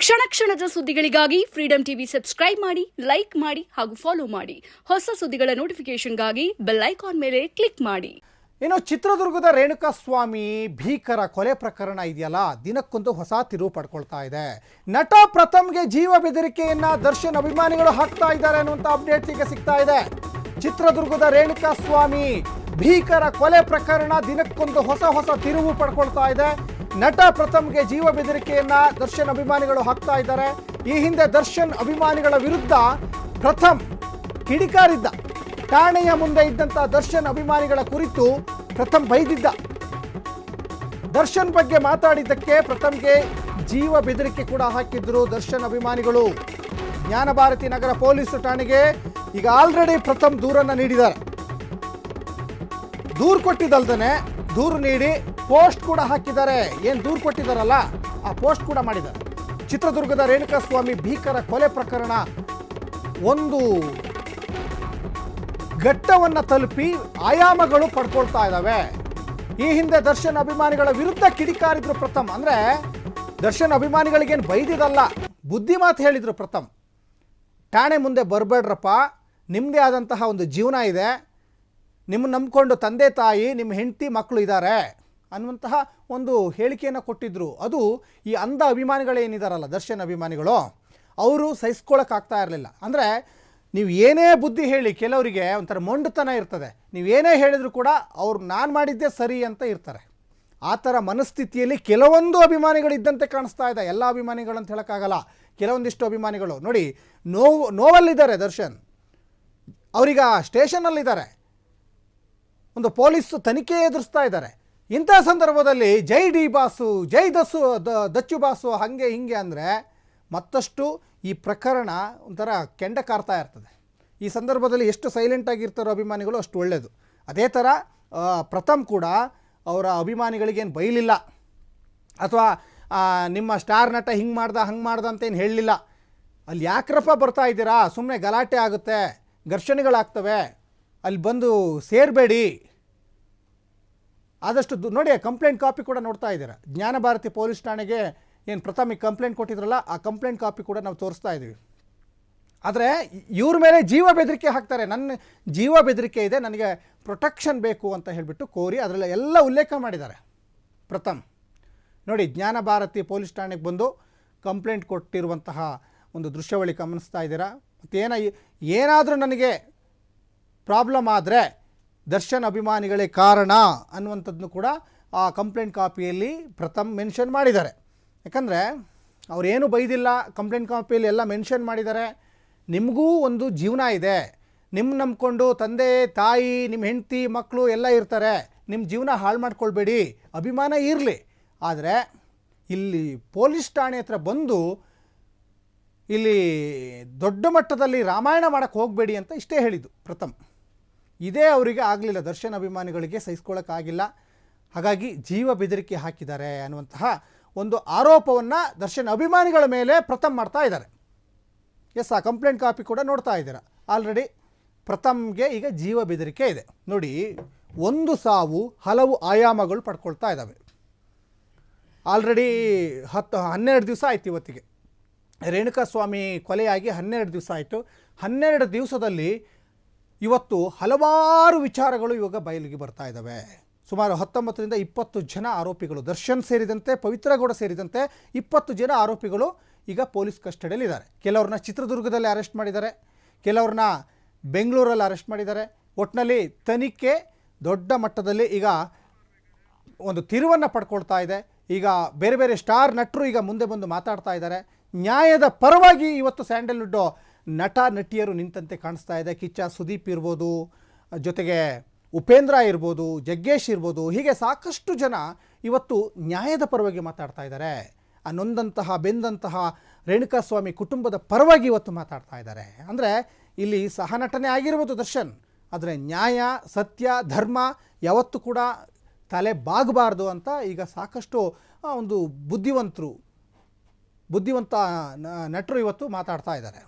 ಕ್ಷಣ ಕ್ಷಣದ ಸುದ್ದಿಗಳಿಗಾಗಿ ಫ್ರೀಡಂ ಟಿವಿ ಸಬ್ಸ್ಕ್ರೈಬ್ ಮಾಡಿ, ಲೈಕ್ ಮಾಡಿ ಹಾಗೂ ಫಾಲೋ ಮಾಡಿ. ಹೊಸ ಸುದ್ದಿಗಳ ನೋಟಿಫಿಕೇಶನ್ಗಾಗಿ ಬೆಲ್ ಐಕಾನ್ ಮೇಲೆ ಕ್ಲಿಕ್ ಮಾಡಿ. ಇನ್ನು ಚಿತ್ರದುರ್ಗದ ರೇಣುಕಾಸ್ವಾಮಿ ಭೀಕರ ಕೊಲೆ ಪ್ರಕರಣ ಇದೆಯಲ್ಲ, ದಿನಕ್ಕೊಂದು ಹೊಸ ತಿರುವು ಪಡ್ಕೊಳ್ತಾ ಇದೆ. ನಟ ಪ್ರಥಮ್ಗೆ ಜೀವ ಬೆದರಿಕೆಯನ್ನ ದರ್ಶನ್ ಅಭಿಮಾನಿಗಳು ಹಾಕ್ತಾ ಇದ್ದಾರೆ ಅನ್ನುವಂಥ ಅಪ್ಡೇಟ್ಸ್ ಈಗ ಸಿಗ್ತಾ ಇದೆ. ಚಿತ್ರದುರ್ಗದ ರೇಣುಕಾಸ್ವಾಮಿ ಭೀಕರ ಕೊಲೆ ಪ್ರಕರಣ ದಿನಕ್ಕೊಂದು ಹೊಸ ತಿರುವು ಪಡ್ಕೊಳ್ತಾ ಇದೆ. ನಟ ಪ್ರಥಮ್ಗೆ ಜೀವ ಬೆದರಿಕೆಯನ್ನ ದರ್ಶನ್ ಅಭಿಮಾನಿಗಳು ಹಾಕ್ತಾ ಇದ್ದಾರೆ. ಈ ಹಿಂದೆ ದರ್ಶನ್ ಅಭಿಮಾನಿಗಳ ವಿರುದ್ಧ ಪ್ರಥಮ್ ಕಿಡಿಕಾರಿದ್ದ. ಠಾಣೆಯ ಮುಂದೆ ಇದ್ದಂಥ ದರ್ಶನ್ ಅಭಿಮಾನಿಗಳ ಕುರಿತು ಪ್ರಥಮ್ ಬೈದಿದ್ದ. ದರ್ಶನ್ ಬಗ್ಗೆ ಮಾತಾಡಿದ್ದಕ್ಕೆ ಪ್ರಥಮ್ಗೆ ಜೀವ ಬೆದರಿಕೆ ಕೂಡ ಹಾಕಿದ್ರು ದರ್ಶನ್ ಅಭಿಮಾನಿಗಳು. ಜ್ಞಾನಭಾರತಿ ನಗರ ಪೊಲೀಸ್ ಠಾಣೆಗೆ ಈಗ ಆಲ್ರೆಡಿ ಪ್ರಥಮ್ ದೂರನ್ನು ನೀಡಿದ್ದಾರೆ. ದೂರು ಕೊಟ್ಟಿದ್ದಲ್ದೇ ದೂರು ನೀಡಿ ಪೋಸ್ಟ್ ಕೂಡ ಹಾಕಿದ್ದಾರೆ. ಏನು ದೂರು ಕೊಟ್ಟಿದ್ದಾರಲ್ಲ ಆ ಪೋಸ್ಟ್ ಕೂಡ ಮಾಡಿದ್ದಾರೆ. ಚಿತ್ರದುರ್ಗದ ರೇಣುಕಾಸ್ವಾಮಿ ಭೀಕರ ಕೊಲೆ ಪ್ರಕರಣ ಒಂದು ಘಟ್ಟವನ್ನು ತಲುಪಿ ಆಯಾಮಗಳು ಪಡ್ಕೊಳ್ತಾ ಇದ್ದಾವೆ. ಈ ಹಿಂದೆ ದರ್ಶನ್ ಅಭಿಮಾನಿಗಳ ವಿರುದ್ಧ ಕಿಡಿಕಾರಿದ್ರು ಪ್ರಥಮ್. ಅಂದರೆ ದರ್ಶನ್ ಅಭಿಮಾನಿಗಳಿಗೇನು ಬೈದಿದಲ್ಲ, ಬುದ್ಧಿ ಮಾತು ಹೇಳಿದರು ಪ್ರಥಮ್. ಠಾಣೆ ಮುಂದೆ ಬರಬೇಡ್ರಪ್ಪ, ನಿಮ್ಮದೇ ಆದಂತಹ ಒಂದು ಜೀವನ ಇದೆ, ನಿಮ್ಮನ್ನು ನಂಬಿಕೊಂಡು ತಂದೆ ತಾಯಿ ನಿಮ್ಮ ಹೆಂಡತಿ ಮಕ್ಕಳು ಇದ್ದಾರೆ ಅನ್ನುವಂತಹ ಒಂದು ಹೇಳಿಕೆಯನ್ನು ಕೊಟ್ಟಿದ್ದರು. ಅದು ಈ ಅಂಧ ಅಭಿಮಾನಿಗಳೇನಿದಾರಲ್ಲ ದರ್ಶನ್ ಅಭಿಮಾನಿಗಳು, ಅವರು ಸಹಿಸ್ಕೊಳ್ಳೋಕ್ಕಾಗ್ತಾ ಇರಲಿಲ್ಲ. ಅಂದರೆ ನೀವು ಏನೇ ಬುದ್ಧಿ ಹೇಳಿ, ಕೆಲವರಿಗೆ ಒಂಥರ ಮೊಂಡುತನ ಇರ್ತದೆ. ನೀವೇನೇ ಹೇಳಿದರೂ ಕೂಡ ಅವ್ರು ನಾನು ಮಾಡಿದ್ದೇ ಸರಿ ಅಂತ ಇರ್ತಾರೆ. ಆ ಥರ ಮನಸ್ಥಿತಿಯಲ್ಲಿ ಕೆಲವೊಂದು ಅಭಿಮಾನಿಗಳು ಇದ್ದಂತೆ ಕಾಣಿಸ್ತಾ ಇದೆ. ಎಲ್ಲ ಅಭಿಮಾನಿಗಳು ಅಂತ ಹೇಳೋಕ್ಕಾಗಲ್ಲ, ಕೆಲವೊಂದಿಷ್ಟು ಅಭಿಮಾನಿಗಳು ನೋಡಿ ನೋವಲ್ಲಿದ್ದಾರೆ. ದರ್ಶನ್ ಅವರೀಗ ಸ್ಟೇಷನ್ನಲ್ಲಿದ್ದಾರೆ, ಒಂದು ಪೊಲೀಸ್ ತನಿಖೆ ಎದುರಿಸ್ತಾ ಇದ್ದಾರೆ. ಇಂಥ ಸಂದರ್ಭದಲ್ಲಿ ಜೈ ಡಿ ಬಾಸು, ಜೈ ದಚ್ಚು ಬಾಸು, ಹಾಗೆ ಹಿಂಗೆ ಅಂದರೆ ಮತ್ತಷ್ಟು ಈ ಪ್ರಕರಣ ಒಂಥರ ಕೆಂಡ ಕಾರ್ತಾ ಇರ್ತದೆ. ಈ ಸಂದರ್ಭದಲ್ಲಿ ಎಷ್ಟು ಸೈಲೆಂಟಾಗಿರ್ತಾರೋ ಅಭಿಮಾನಿಗಳು ಅಷ್ಟು ಒಳ್ಳೆಯದು. ಅದೇ ಥರ ಪ್ರಥಮ್ ಕೂಡ ಅವರ ಅಭಿಮಾನಿಗಳಿಗೇನು ಬೈಲಿಲ್ಲ, ಅಥವಾ ನಿಮ್ಮ ಸ್ಟಾರ್ ನಟ ಹಿಂಗೆ ಮಾಡ್ದ ಹಂಗೆ ಮಾಡ್ದ ಅಂತೇನು ಹೇಳಲಿಲ್ಲ. ಅಲ್ಲಿ ಯಾಕ್ರಪ್ಪ ಬರ್ತಾ ಇದ್ದೀರಾ, ಸುಮ್ಮನೆ ಗಲಾಟೆ ಆಗುತ್ತೆ, ಘರ್ಷಣೆಗಳಾಗ್ತವೆ, ಅಲ್ಲಿ ಬಂದು ಸೇರಬೇಡಿ, ಆದಷ್ಟು ನೋಡಿ. ಕಂಪ್ಲೇಂಟ್ ಕಾಪಿ ಕೂಡ ನೋಡ್ತಾ ಇದ್ದೀರಾ. ಜ್ಞಾನಭಾರತಿ ಪೊಲೀಸ್ ಠಾಣೆಗೆ ಏನು ಪ್ರಥಮಿಗೆ ಕಂಪ್ಲೇಂಟ್ ಕೊಟ್ಟಿದ್ರಲ್ಲ, ಆ ಕಂಪ್ಲೇಂಟ್ ಕಾಪಿ ಕೂಡ ನಾವು ತೋರಿಸ್ತಾ ಇದ್ದೀವಿ. ಆದರೆ ಇವ್ರ ಮೇಲೆ ಜೀವ ಬೆದರಿಕೆ ಹಾಕ್ತಾರೆ. ನನ್ನ ಜೀವ ಬೆದರಿಕೆ ಇದೆ, ನನಗೆ ಪ್ರೊಟೆಕ್ಷನ್ ಬೇಕು ಅಂತ ಹೇಳಿಬಿಟ್ಟು ಕೋರಿ ಅದರಲ್ಲಿ ಎಲ್ಲ ಉಲ್ಲೇಖ ಮಾಡಿದ್ದಾರೆ ಪ್ರಥಮ್. ನೋಡಿ, ಜ್ಞಾನಭಾರತಿ ಪೊಲೀಸ್ ಠಾಣೆಗೆ ಬಂದು ಕಂಪ್ಲೇಂಟ್ ಕೊಟ್ಟಿರುವಂತಹ ಒಂದು ದೃಶ್ಯಾವಳಿ ಗಮನಿಸ್ತಾ ಇದ್ದೀರಾ. ಮತ್ತು ಏನಾದರೂ ನನಗೆ ಪ್ರಾಬ್ಲಮ್ ಆದರೆ ದರ್ಶನ್ ಅಭಿಮಾನಿಗಳೇ ಕಾರಣ ಅನ್ನುವಂಥದ್ದನ್ನು ಕೂಡ ಆ ಕಂಪ್ಲೇಂಟ್ ಕಾಪಿಯಲ್ಲಿ ಪ್ರಥಮ್ ಮೆನ್ಷನ್ ಮಾಡಿದ್ದಾರೆ. ಯಾಕಂದರೆ ಅವರೇನು ಬೈದಿಲ್ಲ, ಕಂಪ್ಲೇಂಟ್ ಕಾಪಿಯಲ್ಲಿ ಎಲ್ಲ ಮೆನ್ಷನ್ ಮಾಡಿದ್ದಾರೆ. ನಿಮಗೂ ಒಂದು ಜೀವನ ಇದೆ, ನಿಮ್ಮ ನಂಬ್ಕೊಂಡು ತಂದೆ ತಾಯಿ ನಿಮ್ಮ ಹೆಂಡತಿ ಮಕ್ಕಳು ಎಲ್ಲ ಇರ್ತಾರೆ, ನಿಮ್ಮ ಜೀವನ ಹಾಳು ಮಾಡ್ಕೊಳ್ಬೇಡಿ, ಅಭಿಮಾನ ಇರಲಿ. ಆದರೆ ಇಲ್ಲಿ ಪೊಲೀಸ್ ಠಾಣೆ ಹತ್ರ ಬಂದು ಇಲ್ಲಿ ದೊಡ್ಡ ಮಟ್ಟದಲ್ಲಿ ರಾಮಾಯಣ ಮಾಡೋಕ್ಕೆ ಹೋಗಬೇಡಿ ಅಂತ ಇಷ್ಟೇ ಹೇಳಿದ್ದು ಪ್ರಥಮ್. ಇದೇ ಅವರಿಗೆ ಆಗಲಿಲ್ಲ, ದರ್ಶನ್ ಅಭಿಮಾನಿಗಳಿಗೆ ಸಹಿಸ್ಕೊಳ್ಳೋಕ್ಕಾಗಿಲ್ಲ. ಹಾಗಾಗಿ ಜೀವ ಬೆದರಿಕೆ ಹಾಕಿದ್ದಾರೆ ಅನ್ನುವಂತಹ ಒಂದು ಆರೋಪವನ್ನು ದರ್ಶನ್ ಅಭಿಮಾನಿಗಳ ಮೇಲೆ ಪ್ರಥಮ್ ಮಾಡ್ತಾ ಇದ್ದಾರೆ. ಎಸ್, ಆ ಕಂಪ್ಲೇಂಟ್ ಕಾಪಿ ಕೂಡ ನೋಡ್ತಾ ಇದ್ದೀರಾ. ಆಲ್ರೆಡಿ ಪ್ರಥಮ್ಗೆ ಈಗ ಜೀವ ಬೆದರಿಕೆ ಇದೆ. ನೋಡಿ, ಒಂದು ಸಾವು ಹಲವು ಆಯಾಮಗಳು ಪಡ್ಕೊಳ್ತಾ ಇದ್ದಾವೆ. ಆಲ್ರೆಡಿ 12 ದಿವಸ ಆಯ್ತು ಇವತ್ತಿಗೆ. ರೇಣುಕಾಸ್ವಾಮಿ ಕೊಲೆಯಾಗಿ 12 ದಿವಸ ಆಯಿತು. 12 ದಿವಸದಲ್ಲಿ ಇವತ್ತು ಹಲವಾರು ವಿಚಾರಗಳು ಇವಾಗ ಬಯಲಿಗೆ ಬರ್ತಾ ಇದ್ದಾವೆ. ಸುಮಾರು 19ರಿಂದ 20 ಜನ ಆರೋಪಿಗಳು, ದರ್ಶನ್ ಸೇರಿದಂತೆ ಪವಿತ್ರಗೌಡ ಸೇರಿದಂತೆ 20 ಜನ ಆರೋಪಿಗಳು ಈಗ ಪೊಲೀಸ್ ಕಸ್ಟಡಿಯಲ್ಲಿದ್ದಾರೆ. ಕೆಲವ್ರನ್ನ ಚಿತ್ರದುರ್ಗದಲ್ಲಿ ಅರೆಸ್ಟ್ ಮಾಡಿದ್ದಾರೆ, ಕೆಲವ್ರನ್ನ ಬೆಂಗಳೂರಲ್ಲಿ ಅರೆಸ್ಟ್ ಮಾಡಿದ್ದಾರೆ. ಒಟ್ಟಿನಲ್ಲಿ ತನಿಖೆ ದೊಡ್ಡ ಮಟ್ಟದಲ್ಲಿ ಈಗ ಒಂದು ತಿರುವನ್ನು ಪಡ್ಕೊಳ್ತಾ ಇದೆ. ಈಗ ಬೇರೆ ಬೇರೆ ಸ್ಟಾರ್ ನಟರು ಈಗ ಮುಂದೆ ಬಂದು ಮಾತಾಡ್ತಾ ಇದ್ದಾರೆ. ನ್ಯಾಯದ ಪರವಾಗಿ ಇವತ್ತು ಸ್ಯಾಂಡಲ್ವುಡ್ ನಟ ನಟಿಯರು ನಿಂತಂತೆ ಕಾಣಿಸ್ತಾ ಇದೆ. ಕಿಚ್ಚ ಸುದೀಪ್ ಇರ್ಬೋದು, ಜೊತೆಗೆ ಉಪೇಂದ್ರ ಇರ್ಬೋದು, ಜಗ್ಗೇಶ್ ಇರ್ಬೋದು, ಹೀಗೆ ಸಾಕಷ್ಟು ಜನ ಇವತ್ತು ನ್ಯಾಯದ ಪರವಾಗಿ ಮಾತಾಡ್ತಾ ಇದ್ದಾರೆ. ಆ ನೊಂದಂತಹ ಬೆಂದಂತಹ ರೇಣುಕಾಸ್ವಾಮಿ ಕುಟುಂಬದ ಪರವಾಗಿ ಇವತ್ತು ಮಾತಾಡ್ತಾ ಇದ್ದಾರೆ. ಅಂದರೆ ಇಲ್ಲಿ ಸಹನಟನೆ ಆಗಿರ್ಬೋದು ದರ್ಶನ್, ಆದರೆ ನ್ಯಾಯ ಸತ್ಯ ಧರ್ಮ ಯಾವತ್ತೂ ಕೂಡ ತಲೆ ಬಾಗಬಾರ್ದು ಅಂತ ಈಗ ಸಾಕಷ್ಟು ಒಂದು ಬುದ್ಧಿವಂತ ನಟರು ಇವತ್ತು ಮಾತಾಡ್ತಾ ಇದ್ದಾರೆ.